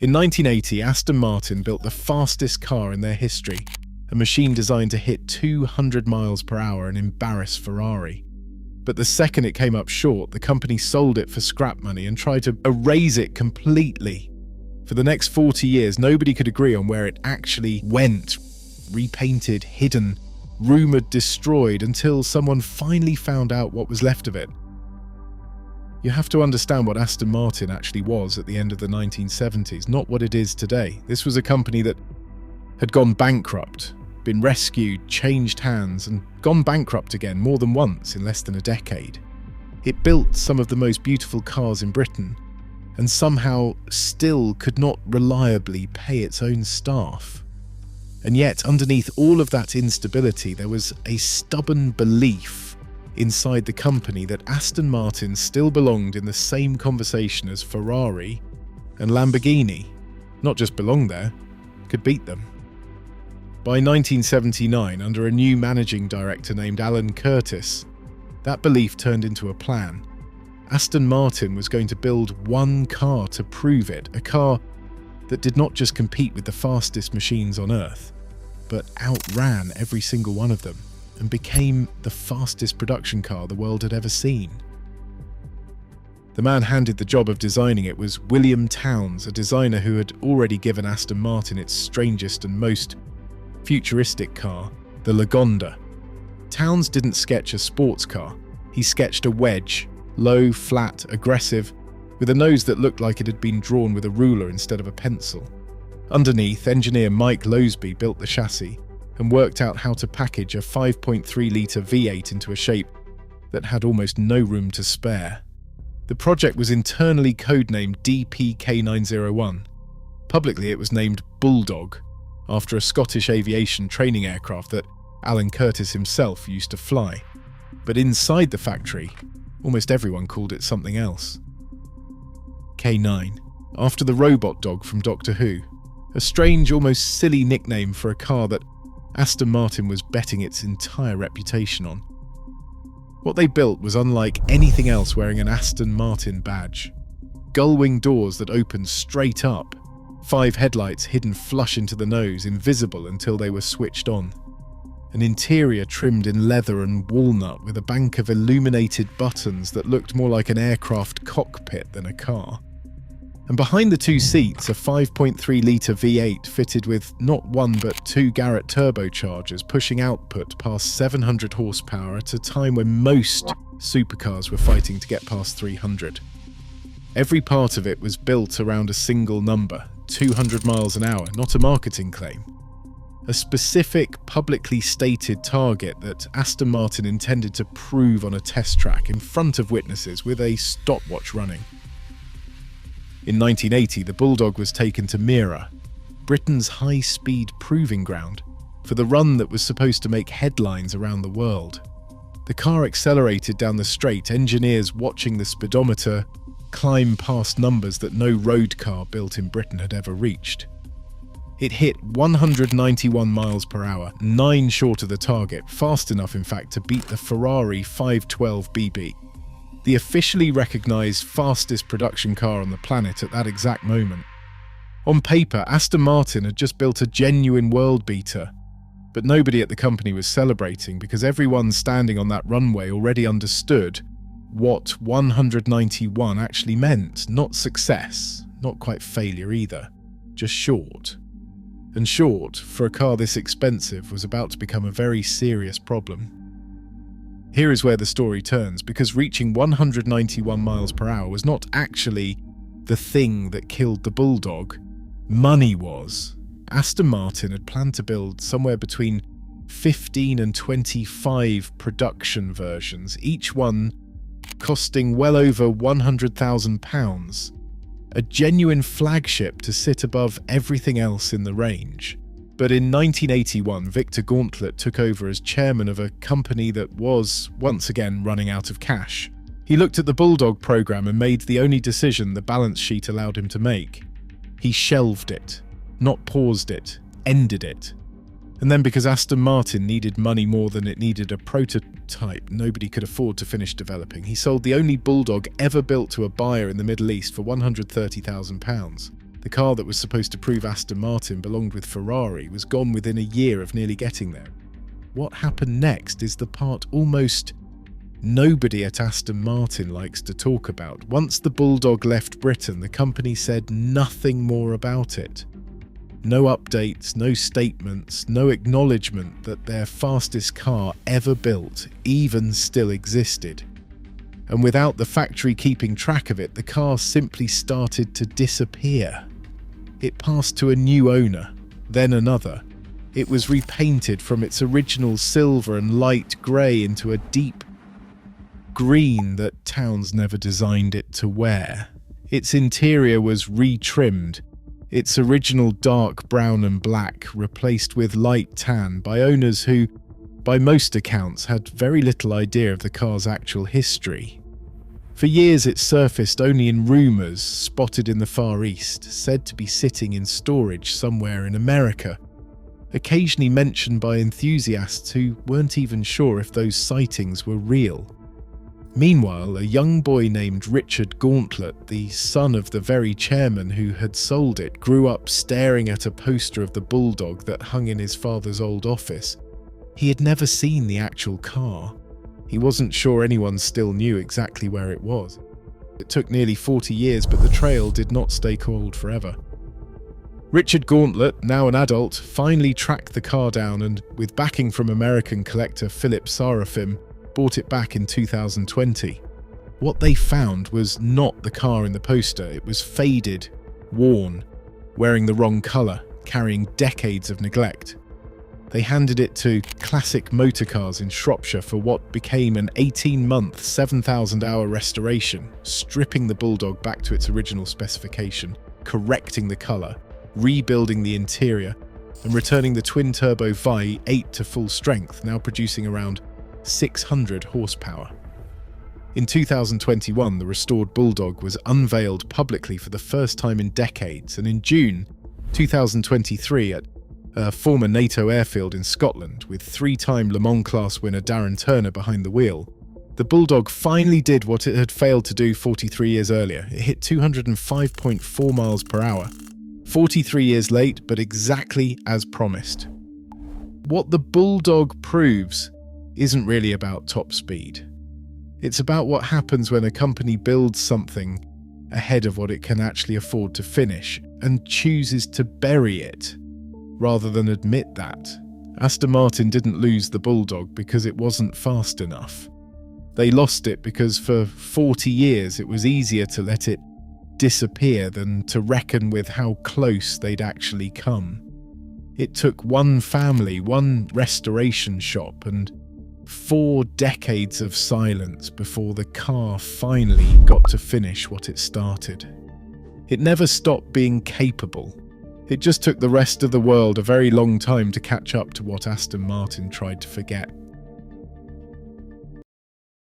In 1980, Aston Martin built the fastest car in their history, a machine designed to hit 200 miles per hour and embarrass Ferrari. But the second it came up short, the company sold it for scrap money and tried to erase it completely. For the next 40 years, nobody could agree on where it actually went. Repainted, hidden, rumoured destroyed, until someone finally found out what was left of it. You have to understand what Aston Martin actually was at the end of the 1970s, not what it is today. This was a company that had gone bankrupt, been rescued, changed hands, and gone bankrupt again more than once in less than a decade. It built some of the most beautiful cars in Britain, and somehow still could not reliably pay its own staff. And yet, underneath all of that instability, there was a stubborn belief inside the company that Aston Martin still belonged in the same conversation as Ferrari and Lamborghini. Not just belonged there, could beat them. By 1979, under a new managing director named Alan Curtis, that belief turned into a plan. Aston Martin was going to build one car to prove it, a car that did not just compete with the fastest machines on Earth, but outran every single one of them and became the fastest production car the world had ever seen. The man handed the job of designing it was William Townes, a designer who had already given Aston Martin its strangest and most futuristic car, the Lagonda. Townes didn't sketch a sports car, he sketched a wedge, low, flat, aggressive, with a nose that looked like it had been drawn with a ruler instead of a pencil. Underneath, engineer Mike Loasby built the chassis and worked out how to package a 5.3-litre V8 into a shape that had almost no room to spare. The project was internally codenamed DP K901. Publicly, it was named Bulldog, after a Scottish aviation training aircraft that Alan Curtis himself used to fly. But inside the factory, almost everyone called it something else. K9, after the robot dog from Doctor Who, a strange, almost silly nickname for a car that Aston Martin was betting its entire reputation on. What they built was unlike anything else wearing an Aston Martin badge. Gullwing doors that opened straight up, 5 headlights hidden flush into the nose, invisible until they were switched on. An interior trimmed in leather and walnut with a bank of illuminated buttons that looked more like an aircraft cockpit than a car. And behind the 2 seats, a 5.3-litre V8 fitted with not 1 but 2 Garrett turbochargers, pushing output past 700 horsepower at a time when most supercars were fighting to get past 300. Every part of it was built around a single number, 200 miles an hour, not a marketing claim. A specific, publicly stated target that Aston Martin intended to prove on a test track in front of witnesses with a stopwatch running. In 1980, the Bulldog was taken to MIRA, Britain's high-speed proving ground, for the run that was supposed to make headlines around the world. The car accelerated down the straight, engineers watching the speedometer climb past numbers that no road car built in Britain had ever reached. It hit 191 miles per hour, 9 short of the target, fast enough in fact to beat the Ferrari 512 BB. The officially recognised fastest production car on the planet at that exact moment. On paper, Aston Martin had just built a genuine world beater, but nobody at the company was celebrating because everyone standing on that runway already understood what 191 actually meant. Not success, not quite failure either, just short. And short, for a car this expensive, was about to become a very serious problem. Here is where the story turns, because reaching 191 miles per hour was not actually the thing that killed the Bulldog. Money was. Aston Martin had planned to build somewhere between 15 and 25 production versions, each one costing well over £100,000. A genuine flagship to sit above everything else in the range. But in 1981, Victor Gauntlett took over as chairman of a company that was, once again, running out of cash. He looked at the Bulldog program and made the only decision the balance sheet allowed him to make. He shelved it, not paused it, ended it. And then because Aston Martin needed money more than it needed a prototype nobody could afford to finish developing, he sold the only Bulldog ever built to a buyer in the Middle East for £130,000. The car that was supposed to prove Aston Martin belonged with Ferrari was gone within a year of nearly getting there. What happened next is the part almost nobody at Aston Martin likes to talk about. Once the Bulldog left Britain, the company said nothing more about it. No updates, no statements, no acknowledgement that their fastest car ever built even still existed. And without the factory keeping track of it, the car simply started to disappear. It passed to a new owner, then another. It was repainted from its original silver and light grey into a deep green that Towns never designed it to wear. Its interior was retrimmed, its original dark brown and black replaced with light tan by owners who, by most accounts, had very little idea of the car's actual history. For years it surfaced only in rumours spotted in the Far East, said to be sitting in storage somewhere in America, occasionally mentioned by enthusiasts who weren't even sure if those sightings were real. Meanwhile, a young boy named Richard Gauntlett, the son of the very chairman who had sold it, grew up staring at a poster of the Bulldog that hung in his father's old office. He had never seen the actual car. He wasn't sure anyone still knew exactly where it was. It took nearly 40 years, but the trail did not stay cold forever. Richard Gauntlett, now an adult, finally tracked the car down and, with backing from American collector Phillip Sarofim, bought it back in 2020. What they found was not the car in the poster. It was faded, worn, wearing the wrong colour, carrying decades of neglect. They handed it to Classic Motorcars in Shropshire for what became an 18-month, 7,000-hour restoration, stripping the Bulldog back to its original specification, correcting the colour, rebuilding the interior, and returning the twin-turbo V8 to full strength, now producing around 600 horsepower. In 2021, the restored Bulldog was unveiled publicly for the first time in decades, and in June 2023 at a former NATO airfield in Scotland, with three-time Le Mans class winner Darren Turner behind the wheel, the Bulldog finally did what it had failed to do 43 years earlier. It hit 205.4 miles per hour. 43 years late, but exactly as promised. What the Bulldog proves isn't really about top speed. It's about what happens when a company builds something ahead of what it can actually afford to finish and chooses to bury it rather than admit that. Aston Martin didn't lose the Bulldog because it wasn't fast enough. They lost it because for 40 years it was easier to let it disappear than to reckon with how close they'd actually come. It took one family, one restoration shop, and 4 decades of silence before the car finally got to finish what it started. It never stopped being capable. It just took the rest of the world a very long time to catch up to what Aston Martin tried to forget.